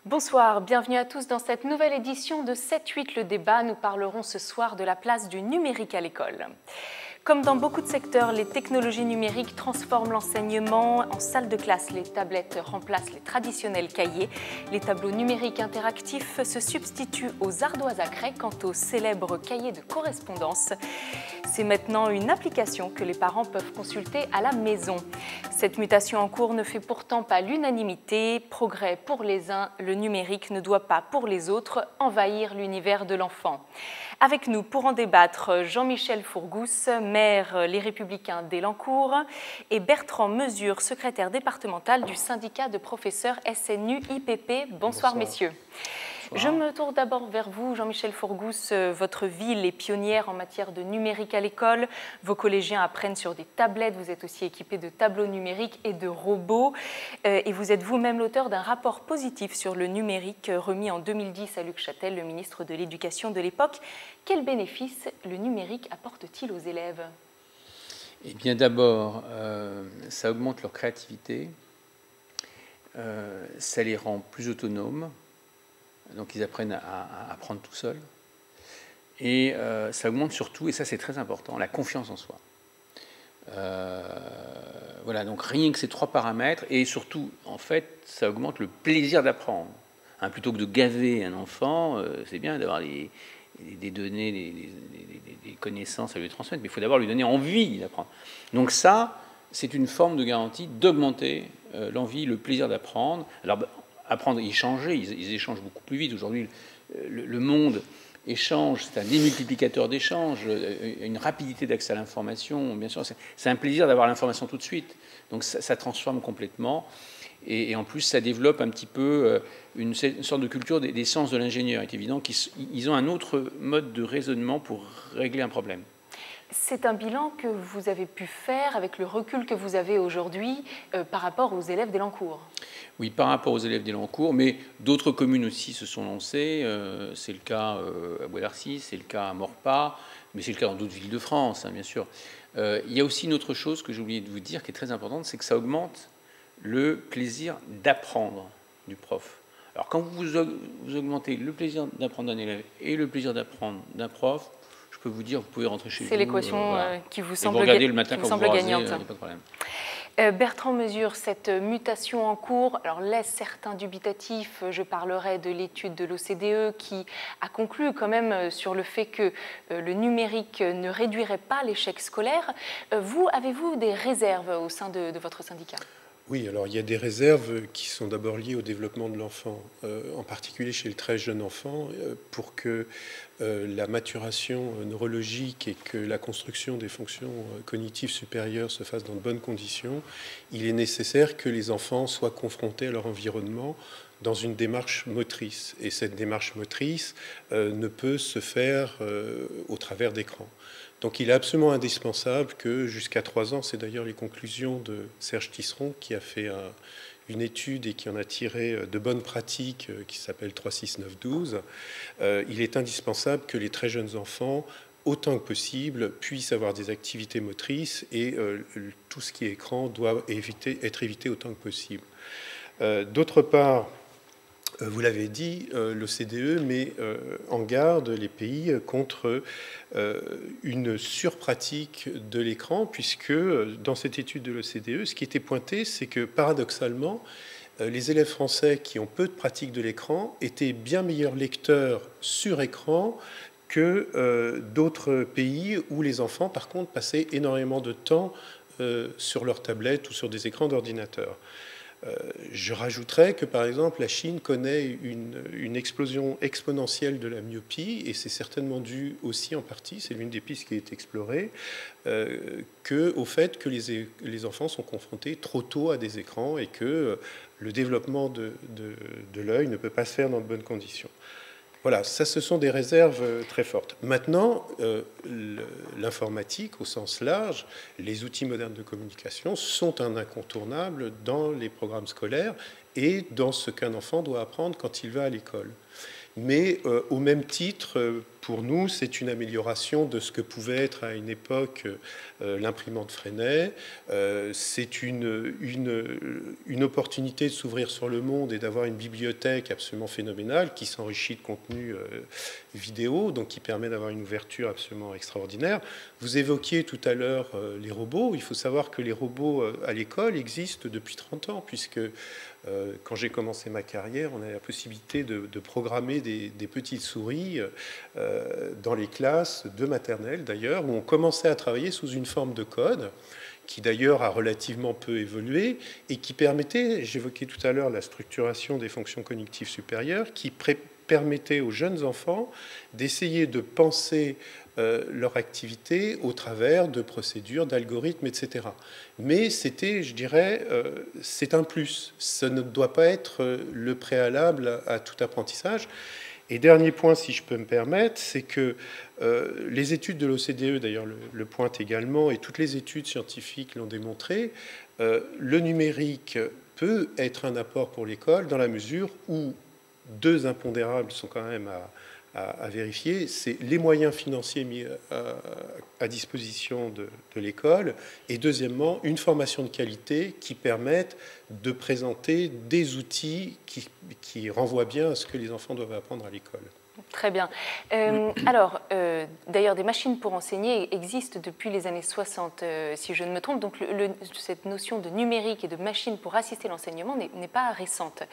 Bonsoir, bienvenue à tous dans cette nouvelle édition de 7-8 le débat. Nous parlerons ce soir de la place du numérique à l'école. Comme dans beaucoup de secteurs, les technologies numériques transforment l'enseignement. En salle de classe, les tablettes remplacent les traditionnels cahiers. Les tableaux numériques interactifs se substituent aux ardoises à craie quant aux célèbres cahiers de correspondance. C'est maintenant une application que les parents peuvent consulter à la maison. Cette mutation en cours ne fait pourtant pas l'unanimité. Progrès pour les uns, le numérique ne doit pas, pour les autres, envahir l'univers de l'enfant. Avec nous pour en débattre, Jean-Michel Fourgousse, maire Les Républicains d'Elancourt, et Bertrand Mesure, secrétaire départemental du syndicat de professeurs SNU-IPP. Bonsoir, messieurs. Je me tourne d'abord vers vous, Jean-Michel Fourgousse. Votre ville est pionnière en matière de numérique à l'école. Vos collégiens apprennent sur des tablettes. Vous êtes aussi équipés de tableaux numériques et de robots. Et vous êtes vous-même l'auteur d'un rapport positif sur le numérique remis en 2010 à Luc Châtel, le ministre de l'Éducation de l'époque. Quels bénéfices le numérique apporte-t-il aux élèves ? Eh bien, d'abord, ça augmente leur créativité. Ça les rend plus autonomes. Donc ils apprennent à apprendre tout seuls. Et ça augmente surtout, et ça c'est très important, la confiance en soi. Voilà, donc rien que ces trois paramètres, et surtout, en fait, ça augmente le plaisir d'apprendre. Hein, plutôt que de gaver un enfant, c'est bien d'avoir des données, des connaissances à lui transmettre, mais il faut d'abord lui donner envie d'apprendre. Donc ça, c'est une forme de garantie d'augmenter l'envie, le plaisir d'apprendre. Alors, apprendre, échanger, ils échangent beaucoup plus vite. Aujourd'hui, le monde échange, c'est un démultiplicateur d'échange, une rapidité d'accès à l'information. Bien sûr, c'est un plaisir d'avoir l'information tout de suite. Donc ça transforme complètement. Et en plus, ça développe un petit peu une sorte de culture des sens de l'ingénieur. Il est évident qu'ils ont un autre mode de raisonnement pour régler un problème. C'est un bilan que vous avez pu faire avec le recul que vous avez aujourd'hui par rapport aux élèves d'Elancourt. Oui, par rapport aux élèves d'Elancourt, mais d'autres communes aussi se sont lancées. C'est le cas à Bois-d'Arcy, c'est le cas à Maurepas, mais c'est le cas dans d'autres villes de France, hein, bien sûr. Il y a aussi une autre chose que j'ai oublié de vous dire qui est très importante, c'est que ça augmente le plaisir d'apprendre du prof. Alors quand vous augmentez le plaisir d'apprendre d'un élève et le plaisir d'apprendre d'un prof, je peux vous dire, vous pouvez rentrer chez vous. C'est l'équation voilà. Qui vous semble, le matin qui vous semble gagnante. Il n'y a pas de problème. Bertrand Mesure, cette mutation en cours laisse certains dubitatifs. Je parlerai de l'étude de l'OCDE qui a conclu quand même sur le fait que le numérique ne réduirait pas l'échec scolaire. Avez-vous des réserves au sein de votre syndicat ? Oui, alors il y a des réserves qui sont d'abord liées au développement de l'enfant, en particulier chez le très jeune enfant, pour que la maturation neurologique et que la construction des fonctions cognitives supérieures se fasse dans de bonnes conditions. Il est nécessaire que les enfants soient confrontés à leur environnement dans une démarche motrice. Et cette démarche motrice ne peut se faire au travers d'écrans. Donc il est absolument indispensable que jusqu'à 3 ans, c'est d'ailleurs les conclusions de Serge Tisseron qui a fait une étude et qui en a tiré de bonnes pratiques qui s'appelle 3-6-9-12, il est indispensable que les très jeunes enfants, autant que possible, puissent avoir des activités motrices et tout ce qui est écran doit être évité autant que possible. D'autre part, vous l'avez dit, l'OCDE met en garde les pays contre une surpratique de l'écran, puisque dans cette étude de l'OCDE, ce qui était pointé, c'est que paradoxalement, les élèves français qui ont peu de pratique de l'écran étaient bien meilleurs lecteurs sur écran que d'autres pays où les enfants, par contre, passaient énormément de temps sur leur tablette ou sur des écrans d'ordinateur. Je rajouterais que, par exemple, la Chine connaît une explosion exponentielle de la myopie, et c'est certainement dû aussi en partie, c'est l'une des pistes qui est explorée, au fait que les enfants sont confrontés trop tôt à des écrans et que le développement de l'œil ne peut pas se faire dans de bonnes conditions. Voilà, ça, ce sont des réserves très fortes. Maintenant, l'informatique, au sens large, les outils modernes de communication sont un incontournable dans les programmes scolaires et dans ce qu'un enfant doit apprendre quand il va à l'école. Mais au même titre, pour nous, c'est une amélioration de ce que pouvait être à une époque l'imprimante Freinet. C'est une opportunité de s'ouvrir sur le monde et d'avoir une bibliothèque absolument phénoménale qui s'enrichit de contenu vidéo, donc qui permet d'avoir une ouverture absolument extraordinaire. Vous évoquiez tout à l'heure les robots. Il faut savoir que les robots à l'école existent depuis 30 ans, puisque quand j'ai commencé ma carrière, on avait la possibilité de programmer des petites souris dans les classes de maternelle, d'ailleurs, où on commençait à travailler sous une forme de code qui d'ailleurs a relativement peu évolué et qui permettait, j'évoquais tout à l'heure la structuration des fonctions cognitives supérieures, qui permettait aux jeunes enfants d'essayer de penser leur activité au travers de procédures, d'algorithmes, etc. Mais c'était, je dirais, c'est un plus. Ça ne doit pas être le préalable à tout apprentissage. Et dernier point, si je peux me permettre, c'est que les études de l'OCDE, d'ailleurs le pointent également, et toutes les études scientifiques l'ont démontré, le numérique peut être un apport pour l'école dans la mesure où deux impondérables sont quand même à vérifier, c'est les moyens financiers mis à disposition de l'école, et deuxièmement, une formation de qualité qui permette de présenter des outils qui renvoient bien à ce que les enfants doivent apprendre à l'école. Très bien. Alors, d'ailleurs, des machines pour enseigner existent depuis les années 60, si je ne me trompe. Donc, cette notion de numérique et de machine pour assister l'enseignement n'est pas récente.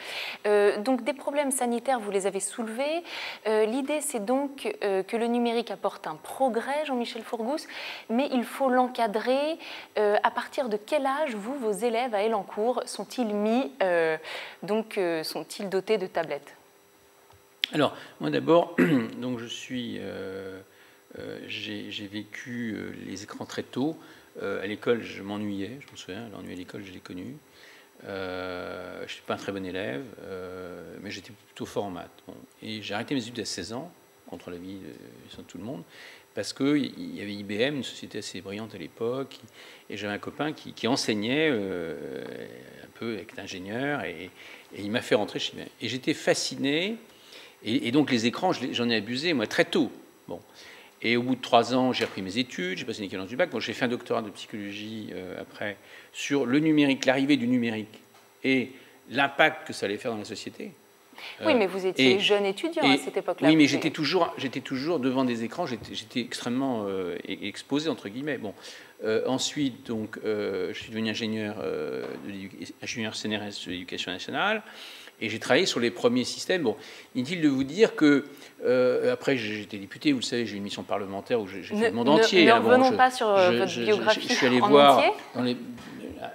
Donc, des problèmes sanitaires, vous les avez soulevés. L'idée, c'est donc que le numérique apporte un progrès, Jean-Michel Fourgousse, mais il faut l'encadrer. À partir de quel âge, vos élèves à Elancourt sont-ils sont-ils dotés de tablettes ? Alors, moi d'abord, donc j'ai vécu les écrans très tôt. À l'école, je m'ennuyais, je me souviens, l'ennui à l'école, je l'ai connu. Je ne suis pas un très bon élève, mais j'étais plutôt fort en maths. Bon. Et j'ai arrêté mes études à 16 ans, contre l'avis de tout le monde, parce qu'il y avait IBM, une société assez brillante à l'époque, et j'avais un copain qui enseignait un peu avec l'ingénieur, et il m'a fait rentrer chez lui. Et j'étais fasciné. Et donc les écrans, j'en ai abusé, moi, très tôt. Bon. Et au bout de 3 ans, j'ai repris mes études, j'ai passé une équivalence du bac. Bon, j'ai fait un doctorat de psychologie après sur le numérique, l'arrivée du numérique et l'impact que ça allait faire dans la société. Oui, mais vous étiez jeune étudiant à cette époque-là. Oui, mais j'étais toujours devant des écrans, j'étais extrêmement exposé, entre guillemets. Bon. Ensuite, donc, je suis devenu ingénieur CNRS de l'éducation nationale. Et j'ai travaillé sur les premiers systèmes. Bon, inutile de vous dire que, après, j'étais député, vous le savez, j'ai une mission parlementaire où j'ai fait le monde entier. Ne revenons pas sur votre biographie. Je suis allé voir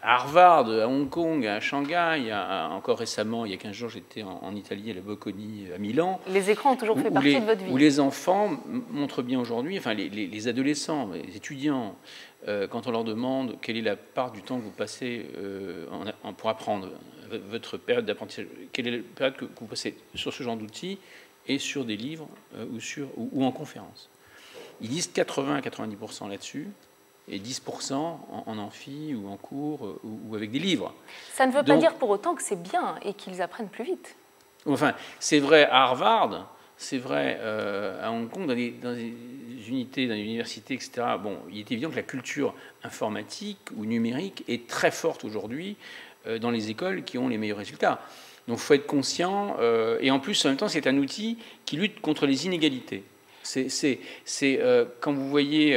à Harvard, à Hong Kong, à Shanghai. Encore récemment, il y a 15 jours, j'étais en Italie, à la Bocconi, à Milan. Les écrans ont toujours fait partie de votre vie. Où les enfants montrent bien aujourd'hui, enfin les adolescents, les étudiants, quand on leur demande quelle est la part du temps que vous passez pour apprendre, votre période d'apprentissage, quelle est la période que vous passez sur ce genre d'outils et sur des livres ou en conférence. Ils disent 80 à 90% là-dessus et 10% en amphi ou en cours ou avec des livres. Ça ne veut pas dire pour autant que c'est bien et qu'ils apprennent plus vite. Enfin, c'est vrai à Harvard, c'est vrai à Hong Kong, dans des unités, dans des universités, etc. Bon, il est évident que la culture informatique ou numérique est très forte aujourd'hui dans les écoles qui ont les meilleurs résultats. Donc il faut être conscient, et en plus, en même temps, c'est un outil qui lutte contre les inégalités. C'est quand vous voyez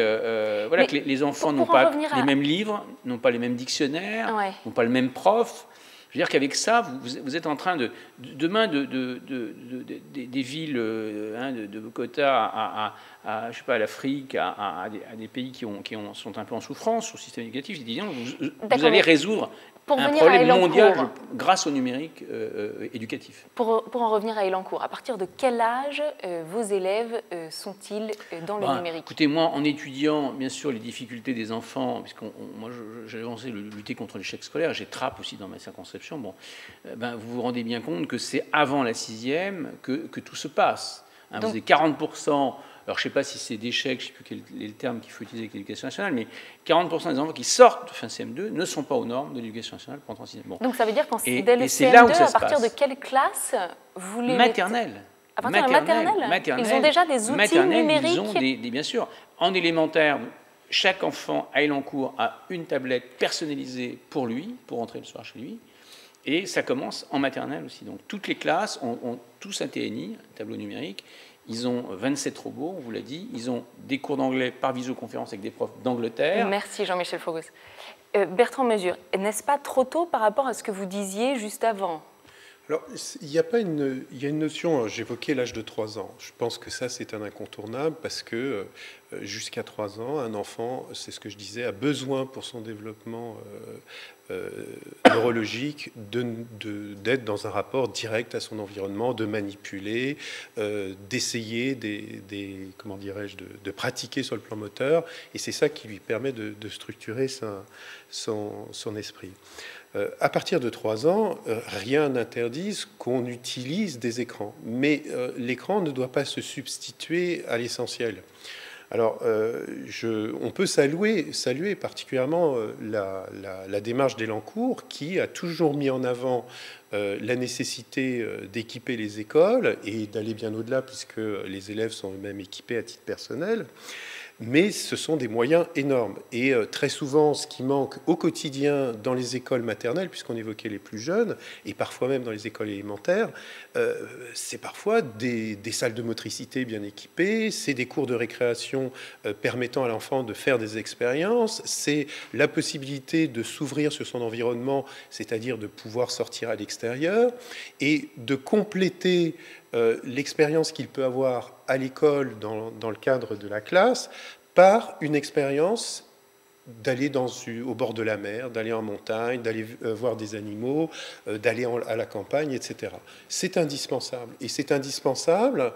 voilà, que les enfants n'ont pas les mêmes livres, n'ont pas les mêmes dictionnaires, n'ont pas le même prof. Je veux dire qu'avec ça, vous êtes en train demain des villes de Bogota à je sais pas, à l'Afrique, à des pays qui sont un peu en souffrance sur le système éducatif. Vous allez résoudre un problème mondial grâce au numérique éducatif. Pour en revenir à Elancourt, à partir de quel âge vos élèves sont-ils dans le numérique? Écoutez, moi, en étudiant, bien sûr, les difficultés des enfants, puisque moi, j'ai lancé lutter contre l'échec scolaire, j'ai Trappes aussi dans ma circonscription, vous vous rendez bien compte que c'est avant la 6e que tout se passe. Vous avez 40%... Alors, je ne sais pas si c'est d'échec, je ne sais plus quel est le terme qu'il faut utiliser avec l'éducation nationale, mais 40% des enfants qui sortent de fin CM2 ne sont pas aux normes de l'éducation nationale pour entrer en 6e. Bon. Donc, ça veut dire qu'en dès le CM2, à partir de quelle classe vous les maternelle. À partir de maternelle, ils ont déjà des outils numériques. Ils ont bien sûr, en élémentaire, chaque enfant à Elancourt a une tablette personnalisée pour lui, pour rentrer le soir chez lui. Et ça commence en maternelle aussi. Donc toutes les classes ont tous un TNI, un tableau numérique. Ils ont 27 robots, on vous l'a dit. Ils ont des cours d'anglais par visioconférence avec des profs d'Angleterre. Merci Jean-Michel Fourgousse. Bertrand Mesure, n'est-ce pas trop tôt par rapport à ce que vous disiez juste avant ? Alors, il y a une notion, j'évoquais l'âge de 3 ans. Je pense que ça, c'est un incontournable parce que jusqu'à 3 ans, un enfant, c'est ce que je disais, a besoin pour son développement neurologique d'être dans un rapport direct à son environnement, de manipuler, d'essayer, comment dirais-je, de pratiquer sur le plan moteur. Et c'est ça qui lui permet de structurer son esprit. À partir de 3 ans, rien n'interdit qu'on utilise des écrans. Mais l'écran ne doit pas se substituer à l'essentiel. Alors, on peut saluer particulièrement la démarche d'Elancourt qui a toujours mis en avant la nécessité d'équiper les écoles et d'aller bien au-delà puisque les élèves sont eux-mêmes équipés à titre personnel. Mais ce sont des moyens énormes. Et très souvent, ce qui manque au quotidien dans les écoles maternelles, puisqu'on évoquait les plus jeunes, et parfois même dans les écoles élémentaires, c'est parfois des salles de motricité bien équipées, c'est des cours de récréation permettant à l'enfant de faire des expériences, c'est la possibilité de s'ouvrir sur son environnement, c'est-à-dire de pouvoir sortir à l'extérieur, et de compléter l'expérience qu'il peut avoir à l'école dans le cadre de la classe par une expérience d'aller au bord de la mer, d'aller en montagne, d'aller voir des animaux, d'aller à la campagne, etc. C'est indispensable. Et c'est indispensable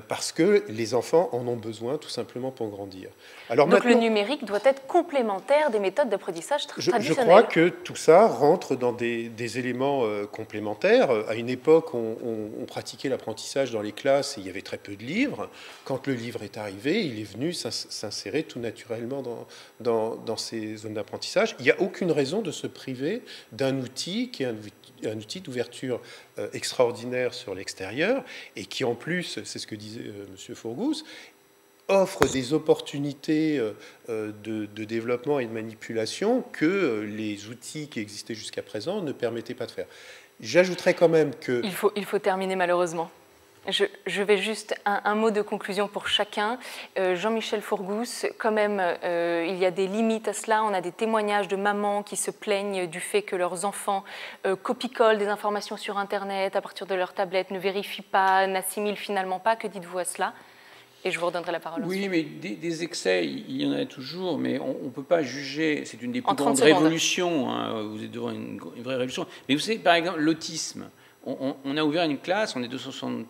parce que les enfants en ont besoin tout simplement pour grandir. Alors donc le numérique doit être complémentaire des méthodes d'apprentissage traditionnelles. Je crois que tout ça rentre dans des éléments complémentaires. À une époque, on pratiquait l'apprentissage dans les classes et il y avait très peu de livres. Quand le livre est arrivé, il est venu s'insérer tout naturellement dans ces zones d'apprentissage. Il n'y a aucune raison de se priver d'un outil qui est un outil d'ouverture extraordinaire sur l'extérieur et qui en plus, c'est ce que disait M. Fourgousse, offre des opportunités de développement et de manipulation que les outils qui existaient jusqu'à présent ne permettaient pas de faire. J'ajouterais quand même que... Il faut terminer malheureusement. Je vais juste un mot de conclusion pour chacun. Jean-Michel Fourgousse, quand même, il y a des limites à cela. On a des témoignages de mamans qui se plaignent du fait que leurs enfants copie-collent des informations sur Internet à partir de leur tablette, ne vérifient pas, n'assimilent finalement pas. Que dites-vous à cela ? Et je vous redonnerai la parole. Oui, mais des excès, il y en a toujours, mais on ne peut pas juger. C'est une des plus grandes révolutions. Hein, vous êtes devant une vraie révolution. Mais vous savez, par exemple, l'autisme. On a ouvert une classe, on est plus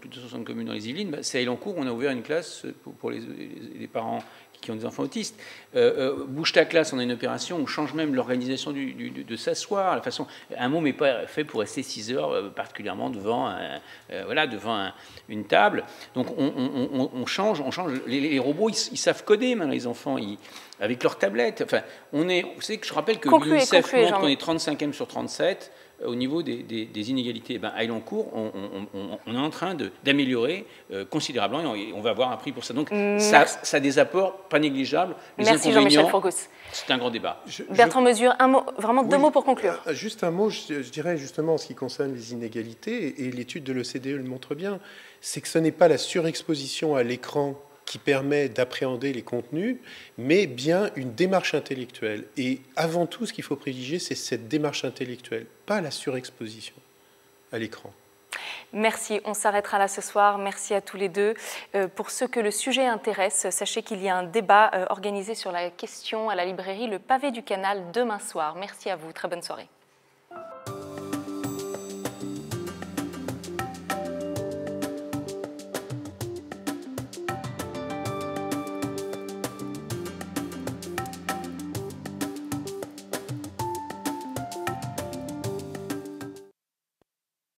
de 260 communes dans les Yvelines, c'est à Elancourt, on a ouvert une classe pour les parents qui ont des enfants autistes. Bouge ta classe, on a une opération, on change même l'organisation de s'asseoir, la façon. Un mot n'est pas fait pour rester 6 heures, particulièrement devant une table. Donc on change. Les robots, ils savent coder maintenant, les enfants, avec leurs tablettes. Enfin, vous savez que je rappelle que l'UNICEF montre qu'on est 35e sur 37 au niveau des inégalités. À Elancourt, on est en train d'améliorer considérablement et on va avoir un prix pour ça. Donc ça a des apports pas négligeables. Merci Jean-Michel Fourgousse. C'est un grand débat. Bertrand Mesure, un mot, vraiment deux mots pour conclure. Juste un mot, je dirais justement en ce qui concerne les inégalités, et l'étude de l'OCDE le montre bien, c'est que ce n'est pas la surexposition à l'écran qui permet d'appréhender les contenus, mais bien une démarche intellectuelle. Et avant tout, ce qu'il faut privilégier, c'est cette démarche intellectuelle, pas la surexposition à l'écran. Merci, on s'arrêtera là ce soir. Merci à tous les deux. Pour ceux que le sujet intéresse, sachez qu'il y a un débat organisé sur la question à la librairie Le Pavé du Canal demain soir. Merci à vous, très bonne soirée.